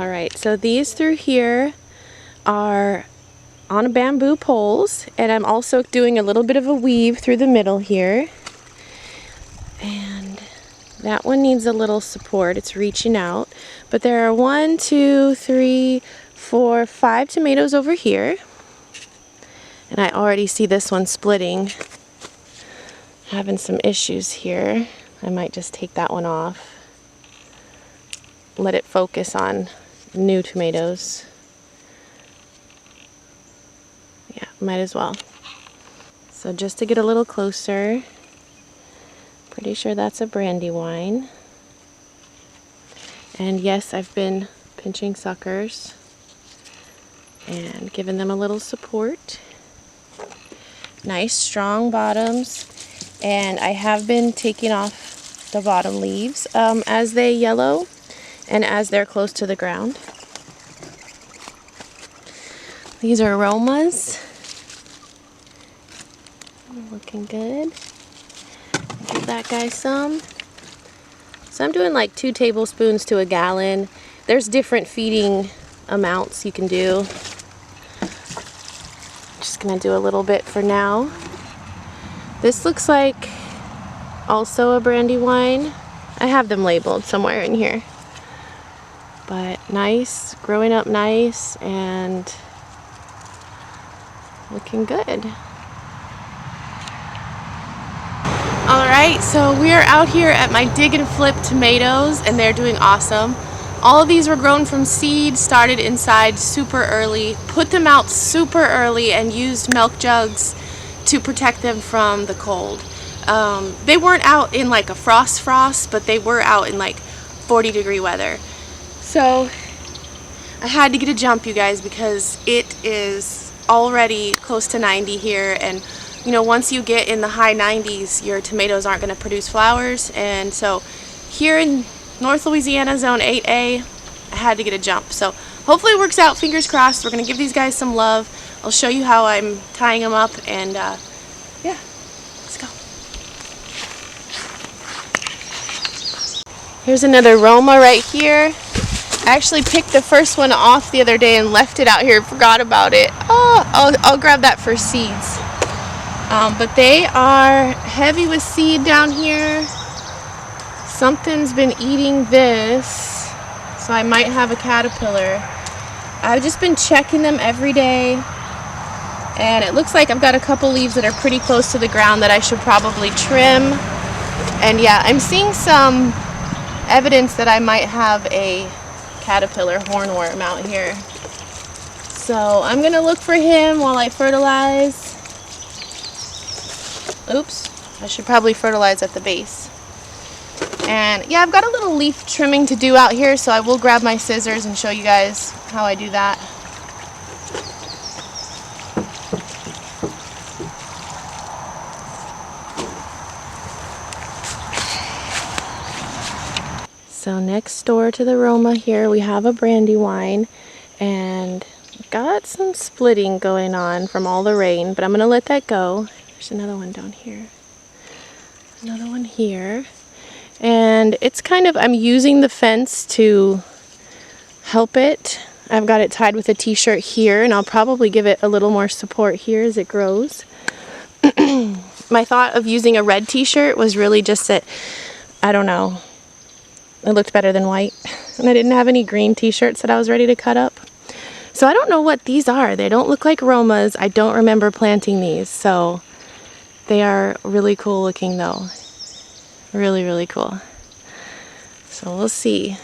Alright, so these through here are on bamboo poles, and I'm also doing a little bit of a weave through the middle here. And that one needs a little support, it's reaching out. But there are 1, 2, 3, 4, 5 tomatoes over here. And I already see this one splitting. Having some issues here. I might just take that one off. Let it focus on new tomatoes. Yeah, might as well. So just to get a little closer, pretty sure that's a Brandywine. And yes, I've been pinching suckers and giving them a little support. Nice strong bottoms, and I have been taking off the bottom leaves as they yellow and as they're close to the ground. These are Romas. Looking good. Give that guy some. So I'm doing like 2 tablespoons to a gallon. There's different feeding amounts you can do. Just gonna do a little bit for now. This looks like also a Brandywine. I have them labeled somewhere in here. But nice, growing up nice and looking good. Alright, so we are out here at my Dig and Flip tomatoes, and they're doing awesome. All of these were grown from seed, started inside super early, put them out super early, and used milk jugs to protect them from the cold. They weren't out in like a frost, but they were out in like 40-degree weather. So I had to get a jump, you guys, because it is already close to 90 here, and you know, once you get in the high 90s, your tomatoes aren't going to produce flowers. And so here in North Louisiana, Zone 8A, I had to get a jump. So hopefully it works out, fingers crossed. We're going to give these guys some love. I'll show you how I'm tying them up, and yeah, let's go. Here's another Roma right here. I actually picked the first one off the other day and left it out here, forgot about it. Oh, I'll grab that for seeds. But they are heavy with seed down here. Something's been eating this, so I might have a caterpillar. I've just been checking them every day, and it looks like I've got a couple leaves that are pretty close to the ground that I should probably trim. And yeah, I'm seeing some evidence that I might have a caterpillar hornworm out here. So I'm gonna look for him while I fertilize. Oops, I should probably fertilize at the base. And yeah, I've got a little leaf trimming to do out here, so I will grab my scissors and show you guys how I do that. So next door to the Roma here, we have a Brandywine, and got some splitting going on from all the rain, but I'm gonna let that go. There's another one down here. Another one here. And it's kind of, I'm using the fence to help it. I've got it tied with a t-shirt here, and I'll probably give it a little more support here as it grows. My thought of using a red t-shirt was really just that, I don't know, it looked better than white. And I didn't have any green t-shirts that I was ready to cut up. So I don't know what these are. They don't look like Romas. I don't remember planting these. So they are really cool looking though. Really, really cool. So we'll see.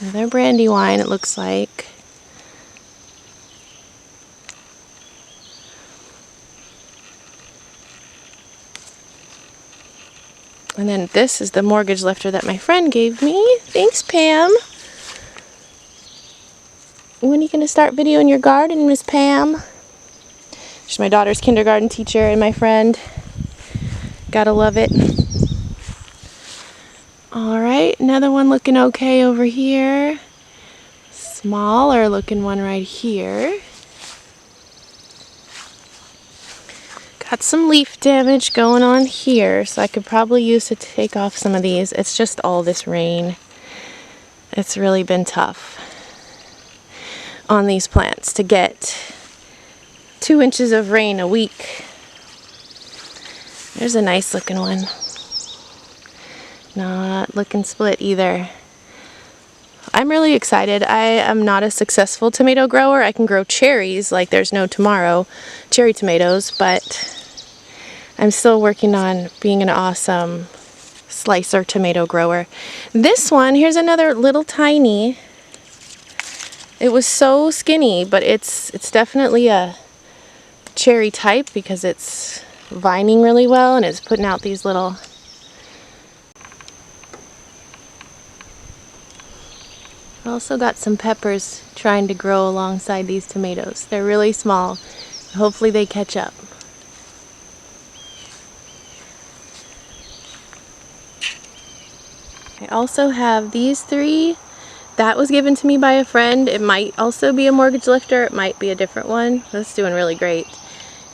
Another Brandywine, it looks like. And then this is the mortgage lifter that my friend gave me. Thanks, Pam. When are you going to start videoing your garden, Miss Pam? She's my daughter's kindergarten teacher and my friend. Gotta love it. Alright, another one looking okay over here. Smaller looking one right here. Got some leaf damage going on here, so I could probably use to take off some of these. It's just all this rain. It's really been tough on these plants to get 2 inches of rain a week. There's a nice looking one. Not looking split either. I'm really excited. I am not a successful tomato grower. I can grow cherries like there's no tomorrow, cherry tomatoes, but I'm still working on being an awesome slicer tomato grower. This one, here's another little tiny. It was so skinny, but it's definitely a cherry type because it's vining really well and it's putting out these little. I also got some peppers trying to grow alongside these tomatoes. They're really small. Hopefully they catch up. I also have these 3. That was given to me by a friend. It might also be a mortgage lifter. It might be a different one. That's doing really great.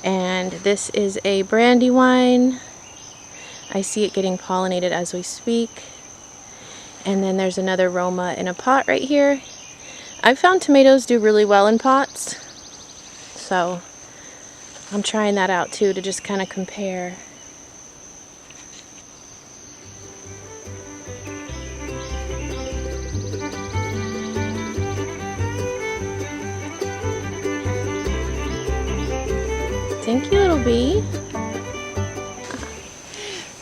And this is a Brandywine. I see it getting pollinated as we speak. And then there's another Roma in a pot right here. I've found tomatoes do really well in pots. So I'm trying that out too to just kind of compare. Thank you, little bee.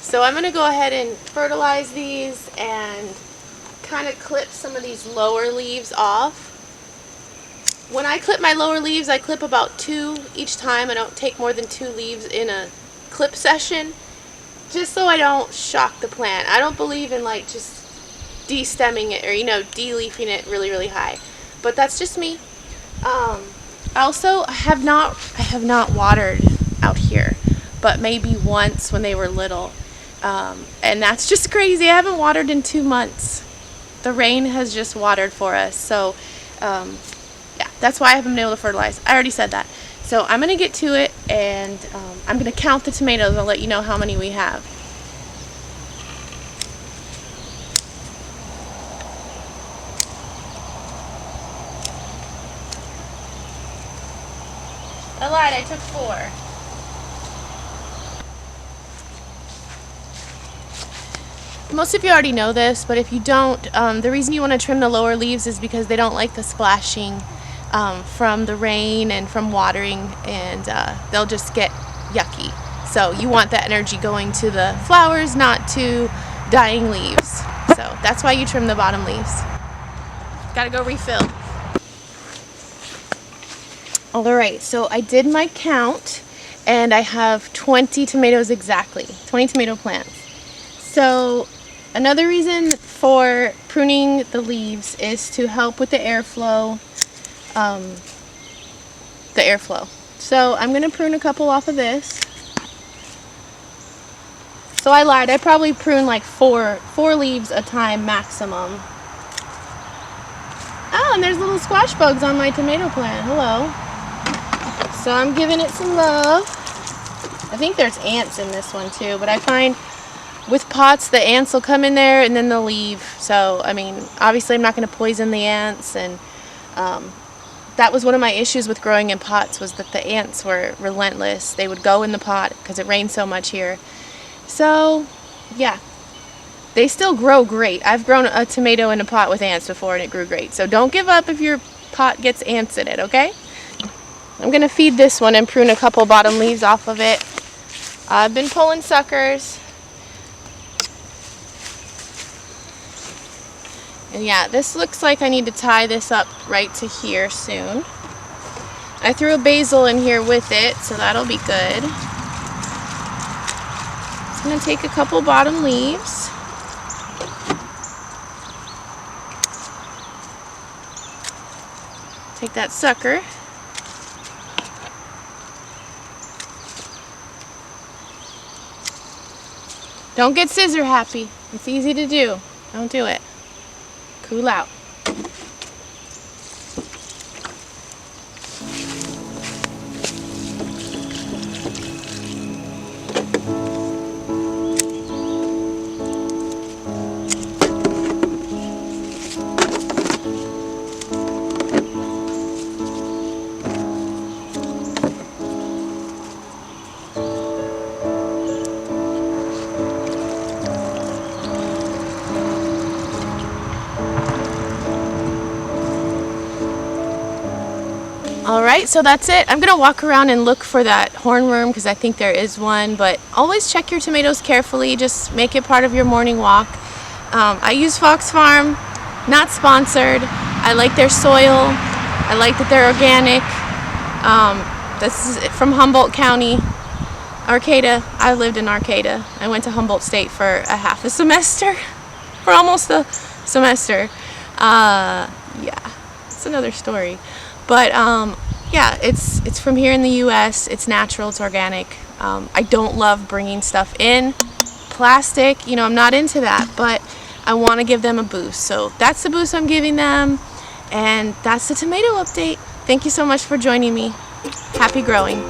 So I'm going to go ahead and fertilize these and kind of clip some of these lower leaves off. When I clip my lower leaves, I clip about 2 each time. I don't take more than 2 leaves in a clip session, just so I don't shock the plant. I don't believe in like just de-stemming it or, you know, de-leafing it really, really high. But that's just me. Also, I have not watered out here, but maybe once when they were little. And that's just crazy. I haven't watered in 2 months. The rain has just watered for us. So, yeah, that's why I haven't been able to fertilize. I already said that. So I'm going to get to it, and I'm going to count the tomatoes. I'll let you know how many we have. I lied, I took 4. Most of you already know this, but if you don't, the reason you want to trim the lower leaves is because they don't like the splashing from the rain and from watering, and they'll just get yucky. So you want that energy going to the flowers, not to dying leaves. So that's why you trim the bottom leaves. Gotta go refill. Alright, so I did my count, and I have 20 tomatoes exactly, 20 tomato plants. So another reason for pruning the leaves is to help with the airflow. So I'm going to prune a couple off of this. So I lied, I probably prune like four leaves a time maximum. Oh, and there's little squash bugs on my tomato plant. Hello. So I'm giving it some love. I think there's ants in this one too, but I find with pots the ants will come in there and then they'll leave. So, I mean, obviously I'm not going to poison the ants, and that was one of my issues with growing in pots, was that the ants were relentless. They would go in the pot because it rains so much here. So, yeah. They still grow great. I've grown a tomato in a pot with ants before and it grew great. So don't give up if your pot gets ants in it, okay? I'm going to feed this one and prune a couple bottom leaves off of it. I've been pulling suckers. And yeah, this looks like I need to tie this up right to here soon. I threw a basil in here with it, so that'll be good. I'm going to take a couple bottom leaves. Take that sucker. Don't get scissor happy. It's easy to do. Don't do it. Cool out. Alright, so that's it. I'm going to walk around and look for that hornworm because I think there is one, but always check your tomatoes carefully. Just make it part of your morning walk. I use Fox Farm, not sponsored. I like their soil. I like that they're organic. This is from Humboldt County, Arcata. I lived in Arcata. I went to Humboldt State for a half a semester, for almost a semester. Yeah, it's another story. But yeah, it's from here in the U.S. It's natural, it's organic. I don't love bringing stuff in. Plastic, you know, I'm not into that, but I want to give them a boost. So that's the boost I'm giving them, and that's the tomato update. Thank you so much for joining me. Happy growing.